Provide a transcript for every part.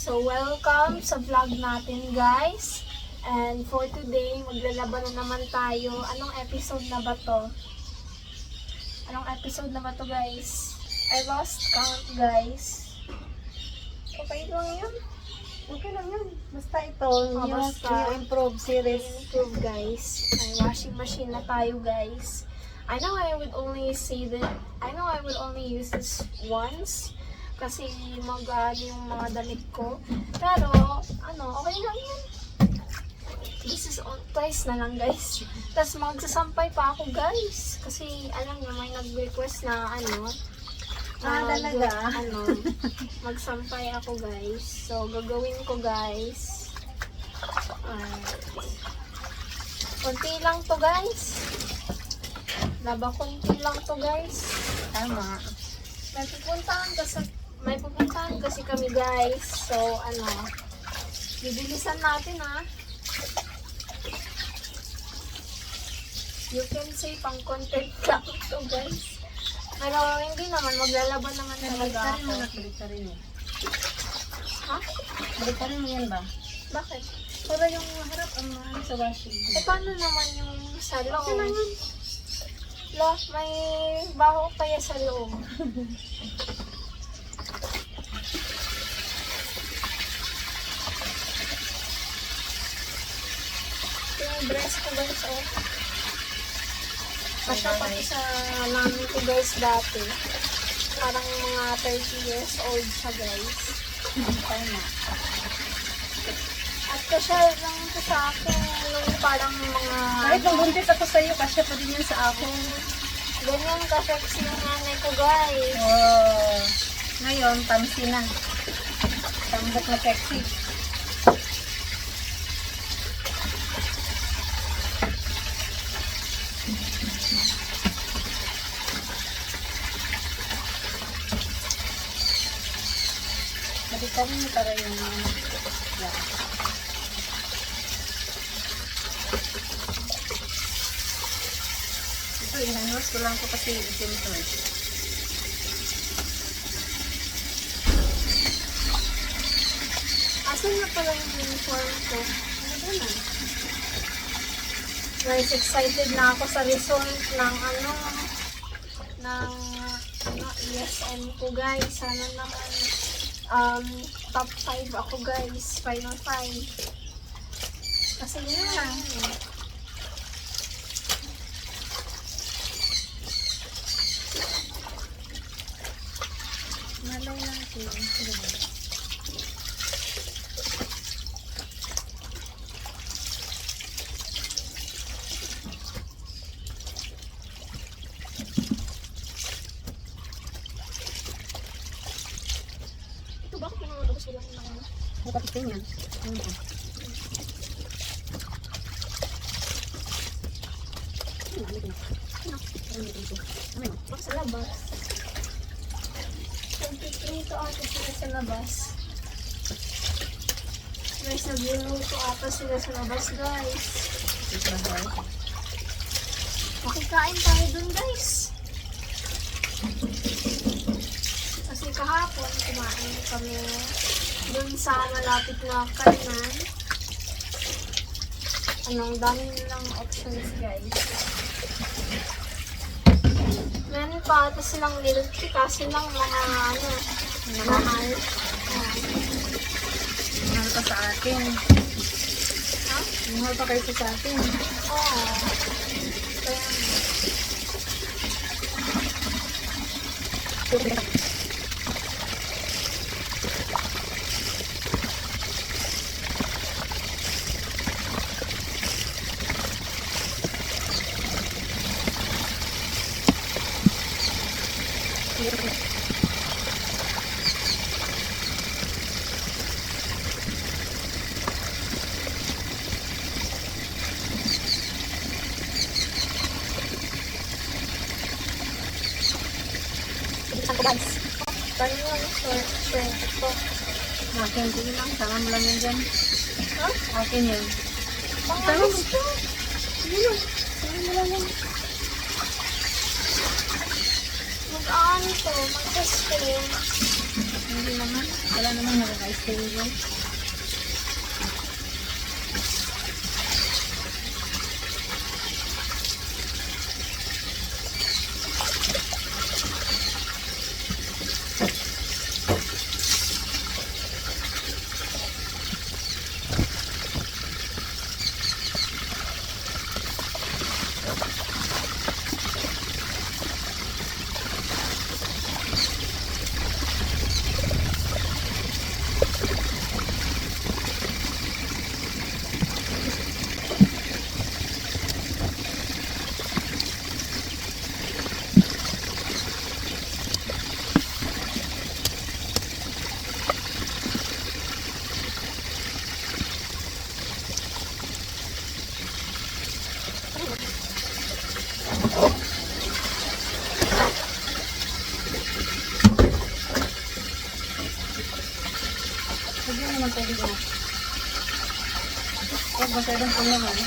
So, welcome sa vlog natin, guys. And for today, maglalaban na naman tayo. Anong episode na ba to? Anong episode na ba to, guys? I lost count, guys. Okay lang yun. Okay lang yun. Basta ito, yung basta. improve series. Improve, guys. May washing machine na tayo, guys. I know I would only use this once. Kasi yung mga damit ko. Pero, okay lang yun. This is twice na lang, guys. Tapos magsasampay pa ako, guys. Kasi, alam niyo, may nag-request na, Talaga? magsampay ako, guys. So, gagawin ko, guys. Konti lang to, guys. Konti lang to, guys. Tama. May pupuntahan kasi kami, guys. So, bibilisan natin, ha. You can say pang content lang to, guys. Pero hindi naman, maglalaban naman talaga ako. Balik ka rin eh. Ha? Balik ka rin mo yan ba? Bakit? Para yung harap ang sa washing. Paano naman yung sa loob? May baho kaya sa loob. Yung dress ko, guys, Kasi pati sa mami ko, guys, dati. Parang mga 30 years old siya, guys. Tama. At kasi lang ito sa akin, nung parang mga... Kahit nung buntis ako sa'yo, kasya pa din yan sa akin. Ganyan ka-sexy yung nanay ko, guys. Oh. Ngayon, tamsi na. Tambok na sexy. Balikan mo para yung yan. Ito, inanos ko lang ko kasi itim to. Asan na pala yung uniform ko? Ano na? Guys, excited na ako sa result ng ESM ko, guys. Sana naman top 5 ako, guys. Final 5. Kasi yun lang. Malay natin. Ito ba kung pinangatapos ko lang ng Napakitin yan. Baka sa labas. 23 to ata sila sa labas. Guys, nagluluto ata sila sa labas, guys. Makikain tayo dun, guys. Kasi kahapon, kumain kami dun sa malapit na kainan. Ang dami nilang options, guys. Meron pa ata silang milk tea kasi lang mga mahal. Mahal pa sa atin. Ha? Mahal pa kayo sa atin. Oo. Kaya guys. Kanya yung shrimp ko. Akin, sige lang. Sama mo lang yan dyan. Ha? Akin yan. Pangalis ko. Yun. Sama mo lang yan. Mag-ano to? Mag-testing. Hindi naman. Wala naman nagka-stain yun. Lagyan naman tubig na. Huwag masyadong punuhan.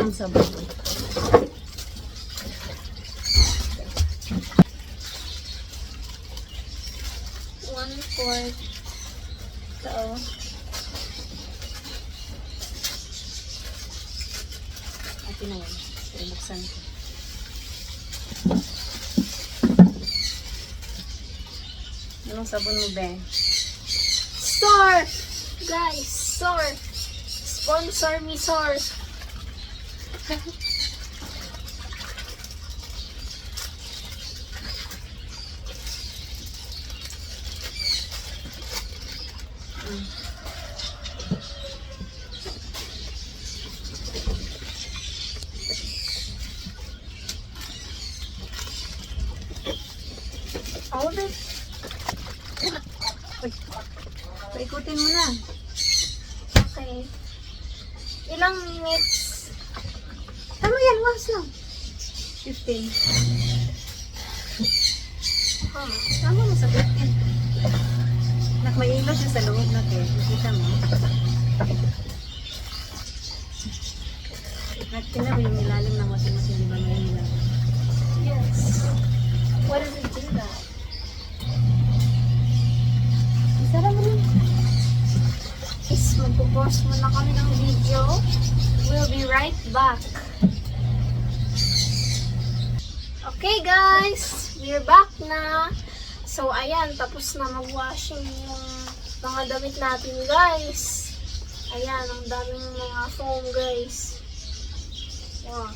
Ang sabon. One-fourth. Ito. Atin na yan. Buksan ko. Anong sabon mo, be? Sor! Guys, Sor! Sponsor me, Sor! All of it? Paikutin mo na. Okay. Ilang minutes? Tama yan, once lang. 15. Huh. Tama mo sa 15. Nak, may ilaw siya sa loob na ke. Nakita mo? Nakita mo yung ilalim ng washing machine, di ba may ilaw? Yes. What does it do that? Isara mo lang. Is magpo-pause muna kami ng video. We'll be right back. Okay guys, we're back na. So ayan, tapos na mag-washing yung mga damit natin guys. Ayan, ang daming mga foam guys. Wow.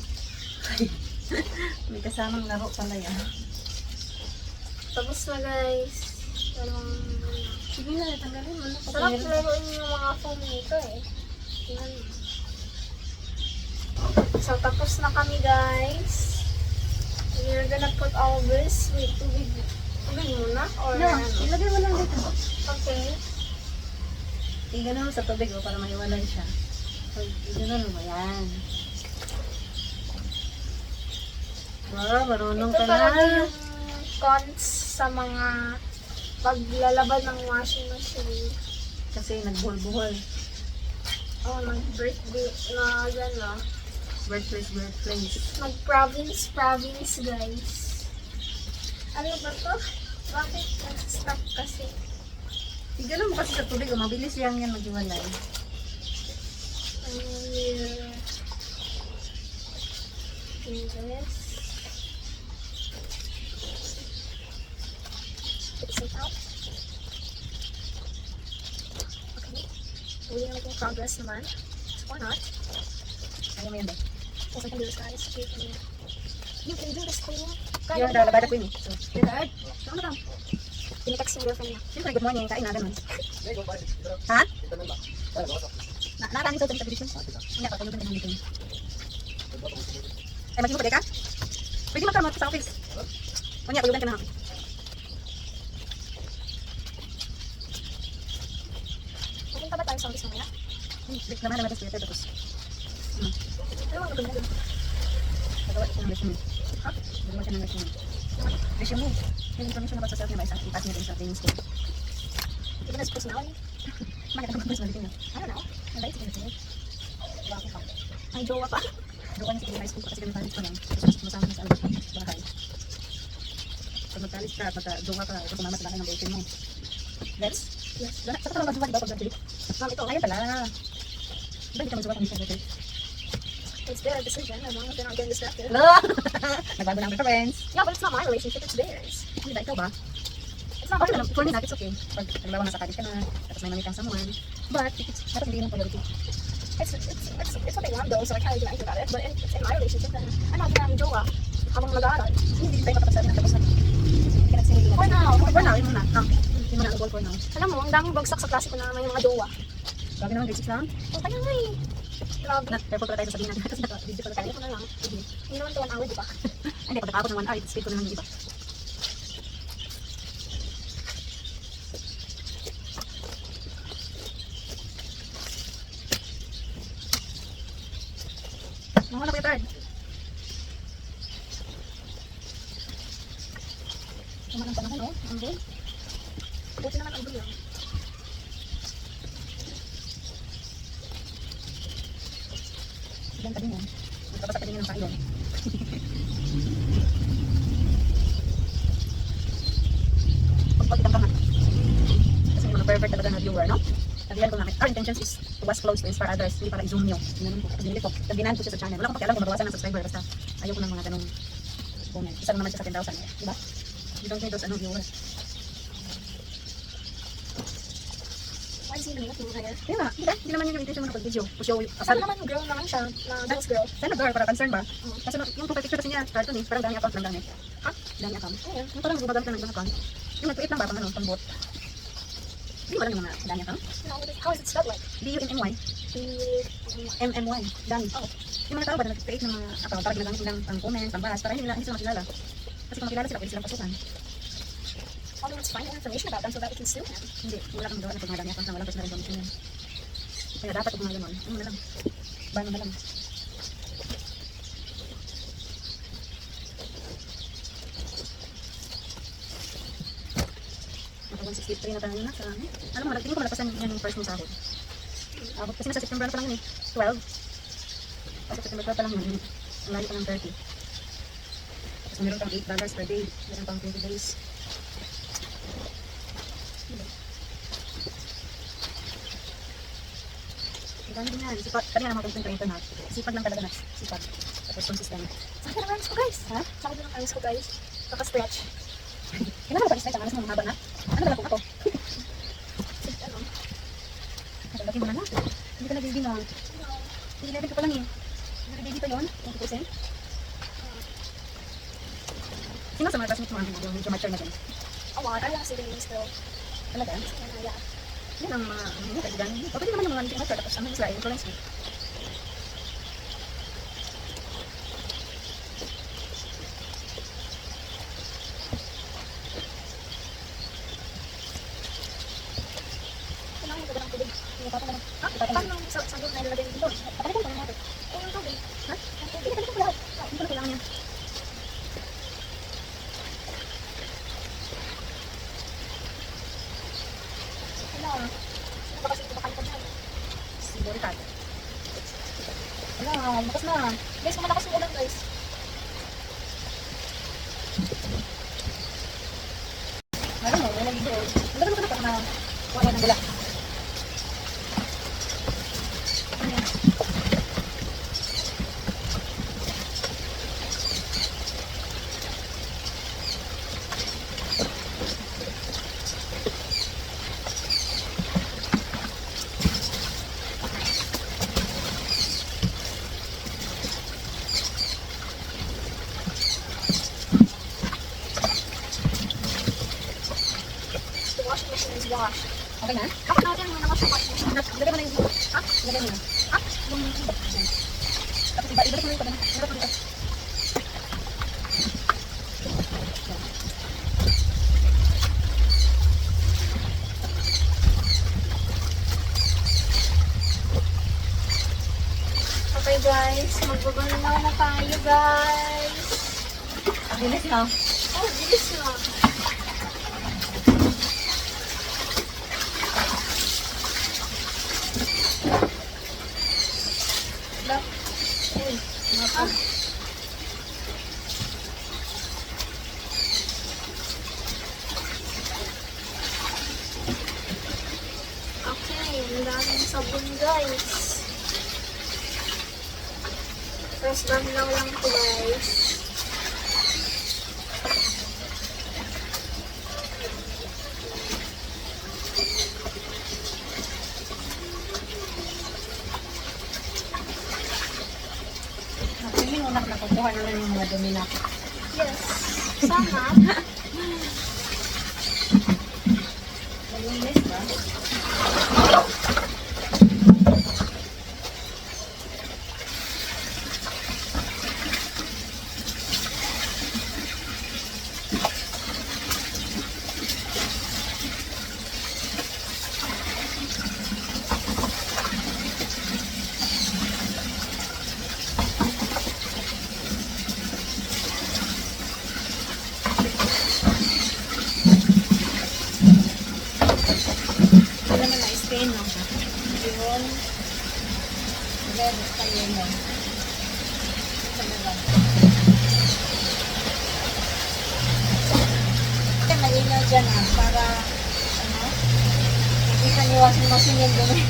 May kasamang laro pala yan. Tapos na guys. Sige na, tanggalin mo na. Sarap laruin yung mga foam nito eh. Tingnan mo. So tapos na kami guys. We're gonna put all this. Wait, tubig muna? Or No, ano? ilagay mo lang dito. Okay. Tingnan mo sa tubig para maiwanan siya. So, tingnan mo, yan. Wow, marunong Ito ka talaga na. yung cons sa mga paglalaban ng washing machine. Kasi nagbuhol-buhol. Oh, nag-birthday na gano'n. Birthplace. Nag-province, guys. Ano ba to? Bakit nag-stop kasi? Tingnan mo kasi sa tubig, mabilis lang yan mag-iwalay. Yeah. This. Fix it out. Okay. We are making progress naman. Or not. Ayaw mo yan ba? Yes, I can do this, guys. You can do this, Queen. Yun, labada ko yun eh. So, Dad, saan mo na? Tinitext yung girlfriend niya. Siyempre, good morning, kain na ganun. Ha? Nakakanin sa television. Hindi, patulugan ng meeting. Eh, mag-imo pa ka? Pwede magkamot sa office. O niya, pulugan ka na. Pupunta ba tayo sa office mamaya? Naman naman sa theater tapos. Ano ang gagawin natin? Nagawa siya ng resume. Ha? Nagawa siya ng resume. Resume mo. Yung information about sa self niya ba isang ipas niya din sa training school. Even as personality? Bakit ako personality niya? I don't know. Ang bait siguro sa'yo. May jowa pa. Doon sa high school kasi ganun college pa lang. Tapos masama na sa bahay. Pag mag-college ka, pagka-jowa ka, ito sumama sa bahay ng boyfriend mo. Gets? Yes. Saka ka lang mag-jowa, di ba, pag-graduate? Ma'am, ito. Ayun pala. Di ba hindi ka mag-jowa kung hindi ka graduate? It's their decision as long as they're not getting distracted. Nagbago ng preference. Yeah, but it's not my relationship, it's theirs. Hindi ba, ikaw ba? It's not Okay my lang, for me, it's okay. Pag halimbawa nasa college ka na, tapos may mamit kang someone. But, dapat hindi yun ang priority. It's what they want though, so I can't really do anything about it. But if it's in my relationship, then I'm not gonna jowa habang nag-aaral. Hindi tayo matapasabi ng tapos na. Hindi ka nagsinili. For now. For now, yun muna. Yun muna ang goal for now. Alam mo, ang daming bagsak sa klase ko na may mga jowa. Grabe naman, grade 6 lang. Oh, kaya nga eh. Grabe. Careful pala tayo sa sabihin natin. Kasi naka-video pala tayo. Kaya ko na lang. Hindi naman to 1 hour, di ba? Hindi, pagkakabot ng 1 hour, speed ko naman yung iba. Mga wala ko yung third. Naman ang panahon, oh. Ang good. Buti naman ang gulo. Diyan ka din yan. Magpapasak ka din yan ng kailon. Pagpagkitang ka nga. Kasi may mga pervert talaga na viewer, no? Sabihan ko nga, our intentions is to watch close to inspire others, hindi para i-zoom nyo. Ganun po. Binili ko. Nagbinan ko siya sa channel. Wala akong pakialam kung mabawasan ng subscriber. Basta ayaw ko ng mga ganong comment. Isa lang naman siya sa 10,000. Diba? You don't need those viewers. Why is he even looking higher? Kaya nga, diba? Hindi naman yun yung intention mo na pag-video. To show you. Sana naman girl naman siya, na girls girl. Sana girl, para concern ba? Kasi yung profile picture kasi niya, cartoon eh. Parang dami account lang dami. Ha? Dami account. Ayun. Yung parang gumagamit ka ng ibang account. Yung nag-create lang ba? Pang ano, pang bot. Hindi mo lang yung mga dami account. No, how is it spelled like? D-U-M-M-Y. M-M-Y. Dami. Oh. Yung mga tao ba na nag-create ng mga account para ginagamit nilang pang comment, pang bahas, para hindi sila makilala. Kasi kung makilala sila, pwede silang pasukan. Although let's find out information about them so that we can sue him. Hindi, wala kang magawa na pag mga dami account na walang personal information yan. Kaya dapat kung mga ganon, ano na lang. Ban mo na lang. Naka 163 na tayo na sa ano. Alam mo, tingin ko malapasan yan yung first mo sahod. Kasi nasa September na pa lang yun eh. 12. Kasi September 12 pa lang yun. Ang layo pa ng 30. Tapos meron pang $8 per day. Meron pang 20 days. Ang dami din yan. Sipag. Kanina naman kung ito na. Sipag lang talaga na. Sipag. Tapos consistent. Saan ka na ko guys? Ha? Saan ka na ko guys? Naka-stretch. Kailangan mo pa i-stretch ang alas mo mahaba na. Ano ba lang kung ako? Ano? Lagi mo na na. Hindi ka nag-baby na. Hindi 11 ka pa lang eh. Nag-baby pa yun? 20%? Sino sa mga classmates mo ang yung medyo mature na din? Oh, I want to see the names though. Talaga? Yeah. Yan ang mga kaibigan. O pwede naman yung mga medyo mature. Tapos ano sila, influence mo. Kailangan ko ba ng tubig? Ha? Paano sa doon na ilalagay dito? Kapalitan ko ng water. Oh, yung tubig. Ha? Hindi, kapalitan ko lahat. Hindi ko na kailangan yan. Kailangan. Sino ba kasi ito bakalitan dyan? Siboritat. Wala, malakas na. Guys, malakas yung ulan guys. Ano mo, may nag-video. Maganda ko na pa na wala ng gula. The washing machine is washed. Okay na? Kapag natin yung nawash yung washing Ilagay mo na yung ilagay mo na. Yung tapos ibalik mo yung pagano. Hirap mo dito. Okay guys, magbabanaw na tayo guys. Bilis na. Oh, bilis na. Uy, mapa. Okay, ang daming sabon guys. Tapos banaw lang to guys. Tingin mo nakukuha na lang yung mga dumi na. Yes. Sana. Malinis ba? Wala naman na-stain no? Yun. Red, basta yun lang. Ito na lang. Ito malinaw dyan para ano? Hindi ka niwasin mo yung dumi.